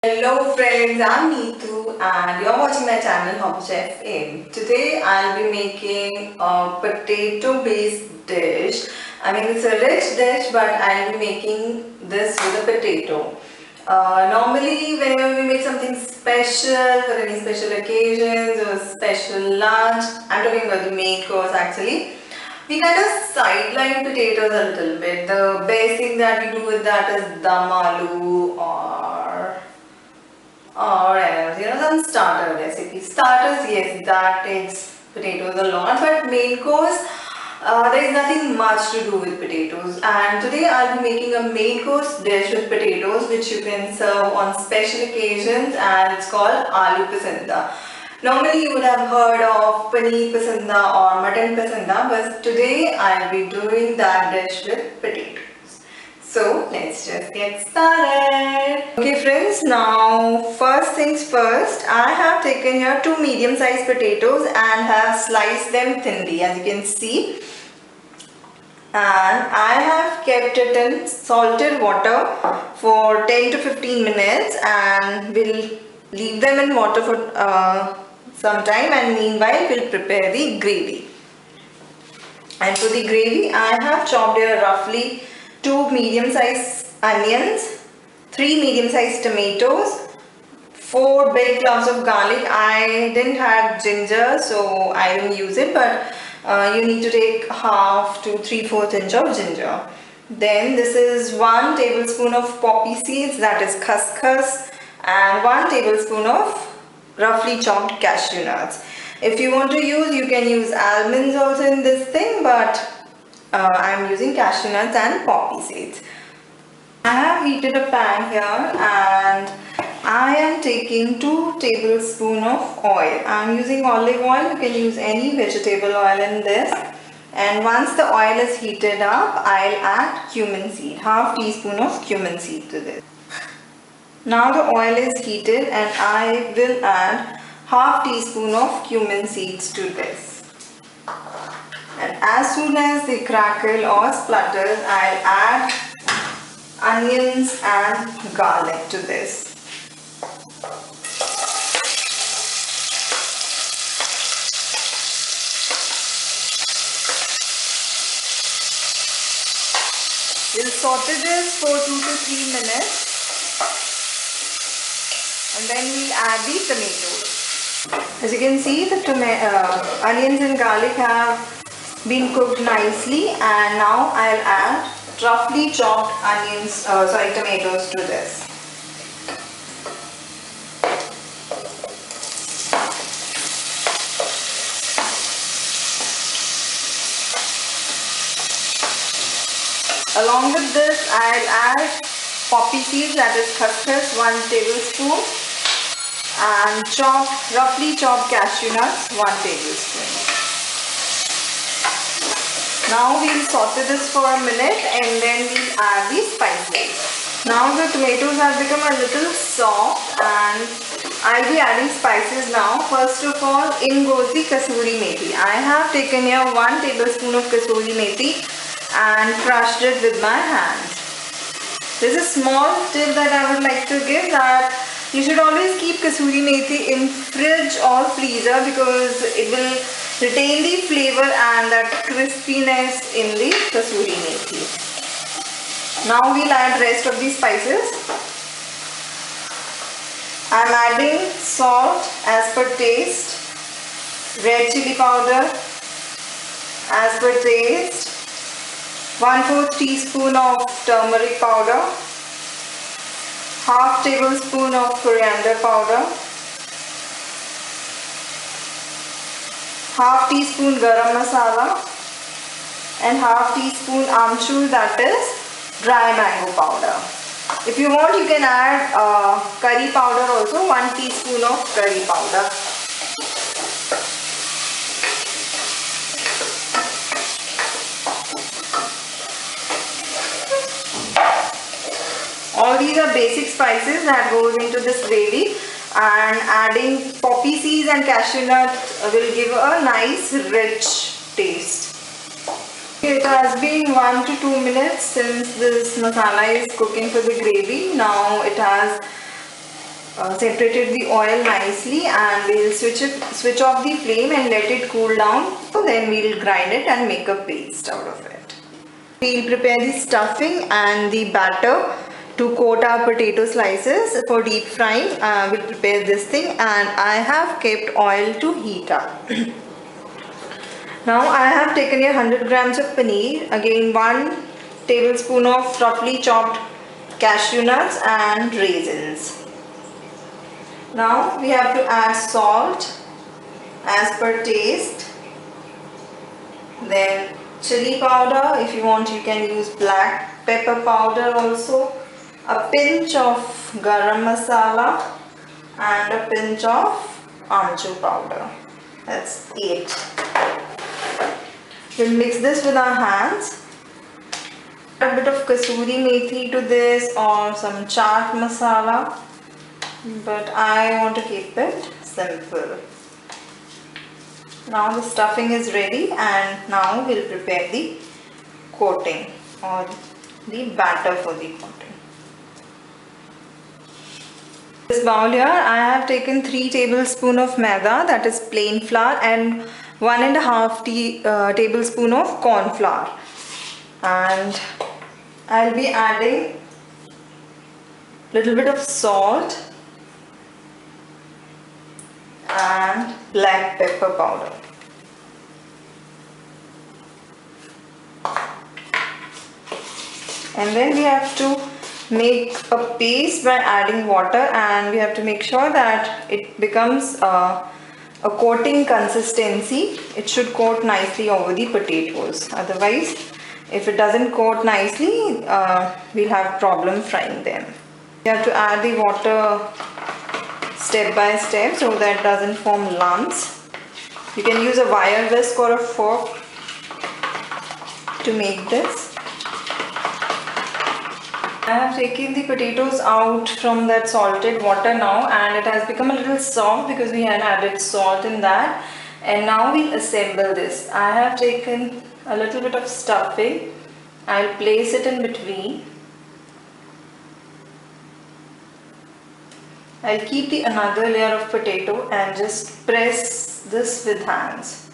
Hello friends, I'm Neetu and you're watching my channel Hobby Chef In. Today I'll be making a potato based dish. I mean it's a rich dish but I'll be making this with a potato. Normally whenever we make something special for any special occasions or special lunch, I'm talking about the main course actually. We kind of sideline potatoes a little bit. The best thing that we do with that is dum aloo or some starter recipe. Starters, yes, that takes potatoes a lot, but main course, there is nothing much to do with potatoes. And today I'll be making a main course dish with potatoes, which you can serve on special occasions, and it's called Aalu Pasanda. Normally you would have heard of paneer pasanda or mutton pasanda, but today I'll be doing that dish with potatoes. So let's just get started. Okay friends, now first things first, I have taken here two medium-sized potatoes and have sliced them thinly, as you can see. And I have kept it in salted water for 10 to 15 minutes and will leave them in water for some time, and meanwhile we'll prepare the gravy. And for the gravy I have chopped here roughly 2 medium-sized onions, 3 medium-sized tomatoes, 4 big cloves of garlic. I didn't have ginger so I didn't use it, but you need to take half to 3/4 inch of ginger. Then this is 1 tablespoon of poppy seeds, that is khaskhas, and 1 tablespoon of roughly chopped cashew nuts. If you want to use, you can use almonds also in this thing, but I am using cashew nuts and poppy seeds. I have heated a pan here and I am taking 2 tablespoons of oil. I am using olive oil. You can use any vegetable oil in this. And once the oil is heated up, I'll add cumin seed, half teaspoon of cumin seed to this. Now the oil is heated and I will add half teaspoon of cumin seeds to this. And as soon as they crackle or splutters, I'll add onions and garlic to this. We'll saute this for 2 to 3 minutes and then we'll add the tomatoes. As you can see, the onions and garlic have been cooked nicely, and now I'll add roughly chopped tomatoes to this. Along with this, I'll add poppy seeds, that is khaskhas, 1 tablespoon, and roughly chopped cashew nuts, 1 tablespoon. Now we'll saute this for a minute and then we'll add the spices. Now the tomatoes have become a little soft and I'll be adding spices now. First of all, in goes the kasuri methi. I have taken here 1 tablespoon of kasuri methi and crushed it with my hand. There's a small tip that I would like to give, that you should always keep kasuri methi in fridge or freezer because it will retain the flavor and that crispiness in the kasuri methi. Now we'll add rest of the spices. I'm adding salt as per taste, red chili powder as per taste, 1/4 teaspoon of turmeric powder, half tablespoon of coriander powder, half teaspoon garam masala, and half teaspoon amchur, that is dry mango powder. If you want, you can add curry powder also, 1 teaspoon of curry powder. All these are basic spices that goes into this gravy, and adding poppy seeds and cashew nuts will give a nice rich taste. It has been 1 to 2 minutes since this masala is cooking for the gravy. Now it has separated the oil nicely, and we'll switch off the flame and let it cool down. So then we'll grind it and make a paste out of it. We'll prepare the stuffing and the batter to coat our potato slices for deep frying. We'll prepare this thing, and I have kept oil to heat up. Now I have taken 100 grams of paneer, again 1 tablespoon of roughly chopped cashew nuts and raisins. Now we have to add salt as per taste, then chili powder. If you want, you can use black pepper powder also, a pinch of garam masala and a pinch of amchur powder. That's 8. We'll mix this with our hands. Add a bit of kasuri methi to this or some chaat masala, but I want to keep it simple. Now the stuffing is ready, and now we'll prepare the coating or the batter for the coating. This bowl here, I have taken 3 tablespoons of maida, that is plain flour, and 1.5 tablespoon of corn flour, and I'll be adding little bit of salt and black pepper powder. And then we have to make a paste by adding water, and we have to make sure that it becomes a coating consistency. It should coat nicely over the potatoes. Otherwise, if it doesn't coat nicely, we'll have problem frying them. You have to add the water step by step so that it doesn't form lumps. You can use a wire whisk or a fork to make this. I have taken the potatoes out from that salted water now, and it has become a little soft because we had added salt in that. And now we'll assemble this. I have taken a little bit of stuffing. I'll place it in between. I'll keep the another layer of potato and just press this with hands.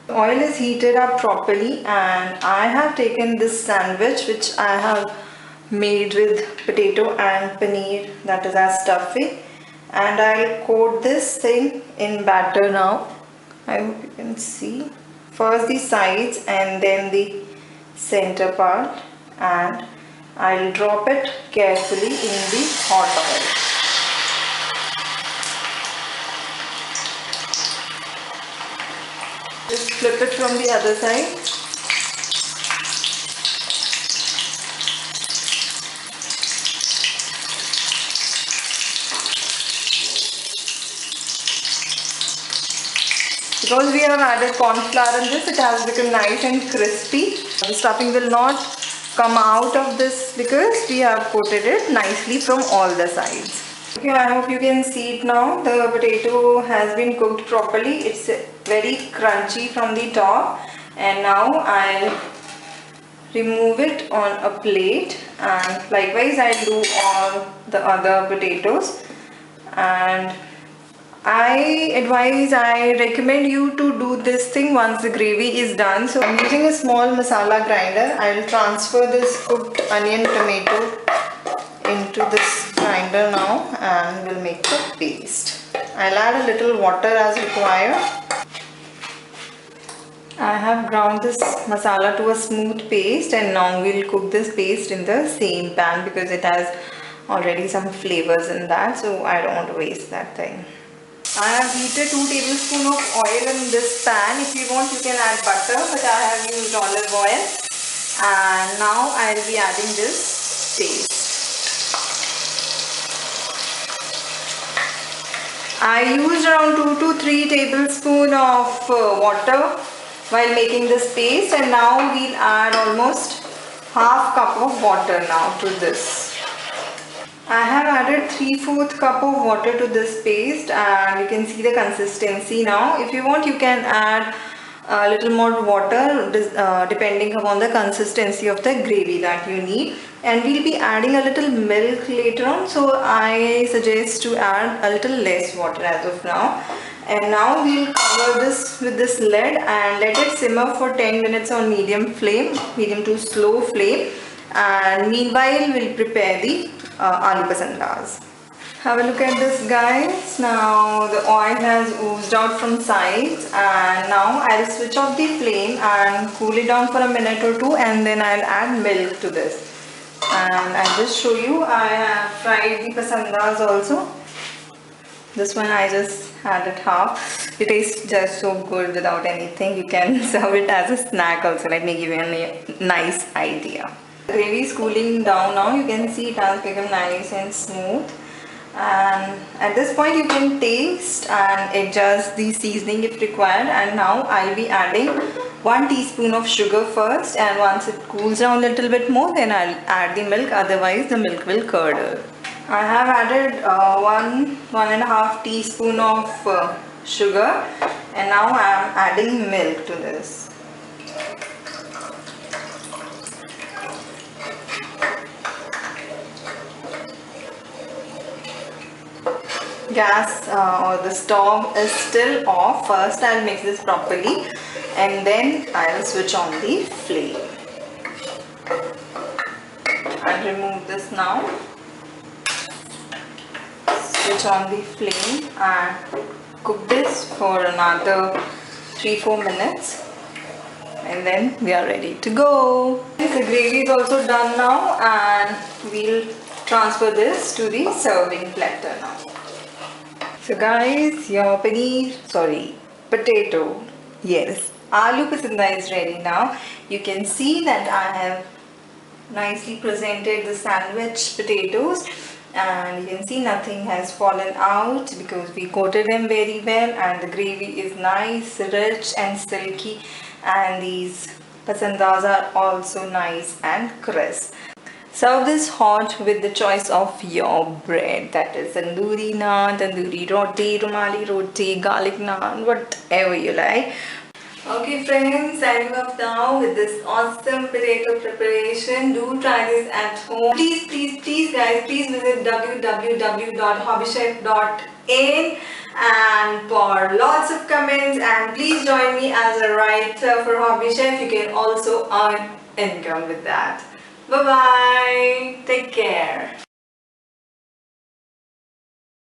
The oil is heated up properly, and I have taken this sandwich which I have made with potato and paneer, that is as stuffing, and I'll coat this thing in batter now. I hope you can see. First the sides and then the center part, and I'll drop it carefully in the hot oil. Just flip it from the other side. Because we have added corn flour in this, it has become nice and crispy. The stuffing will not come out of this because we have coated it nicely from all the sides. Okay, I hope you can see it now. The potato has been cooked properly. It's very crunchy from the top, and now I'll remove it on a plate, and likewise I'll do all the other potatoes. And I recommend you to do this thing once the gravy is done. So I'm using a small masala grinder. I'll transfer this cooked onion tomato into this grinder now, and we'll make the paste. I'll add a little water as required. I have ground this masala to a smooth paste, and now we'll cook this paste in the same pan because it has already some flavors in that, so I don't want to waste that thing. I have heated 2 tablespoons of oil in this pan. If you want, you can add butter, but I have used olive oil. And now I'll be adding this paste. I used around 2 to 3 tablespoons of water while making this paste, and now we'll add almost half cup of water now to this. I have added 3/4 cup of water to this paste, and you can see the consistency now. If you want, you can add a little more water depending upon the consistency of the gravy that you need, and we'll be adding a little milk later on, so I suggest to add a little less water as of now. And now we'll cover this with this lid and let it simmer for 10 minutes on medium to slow flame, and meanwhile we'll prepare the aloo pasandas. Have a look at this, guys. Now the oil has oozed out from sides, and now I'll switch off the flame and cool it down for a minute or two, and then I'll add milk to this. And I'll just show you, I have fried the pasandas also. This one I just had it half. It tastes just so good without anything. You can serve it as a snack also. Let me give you a nice idea. The gravy is cooling down now. You can see it has become nice and smooth. And at this point you can taste and adjust the seasoning if required. And now I'll be adding 1 teaspoon of sugar first, and once it cools down a little bit more, then I'll add the milk, otherwise the milk will curdle. I have added 1.5 teaspoon of sugar, and now I am adding milk to this. Gas or the stove is still off. First I'll mix this properly, and then I'll switch on the flame. I'll remove this now. Switch on the flame and cook this for another 3-4 minutes, and then we are ready to go. The gravy is also done now, and we'll transfer this to the serving platter now. So guys, your potato, yes, aloo pasanda is ready now. You can see that I have nicely presented the sandwich potatoes, and you can see nothing has fallen out because we coated them very well, and the gravy is nice, rich and silky, and these pasandas are also nice and crisp. Serve this hot with the choice of your bread, that is tandoori naan, tandoori roti, rumali roti, garlic naan, whatever you like. Okay friends, signing off now with this awesome potato preparation. Do try this at home. Please guys, please visit www.hobbychef.in and for lots of comments, and please join me as a writer for Hobby Chef. You can also earn income with that. Bye bye. Take care.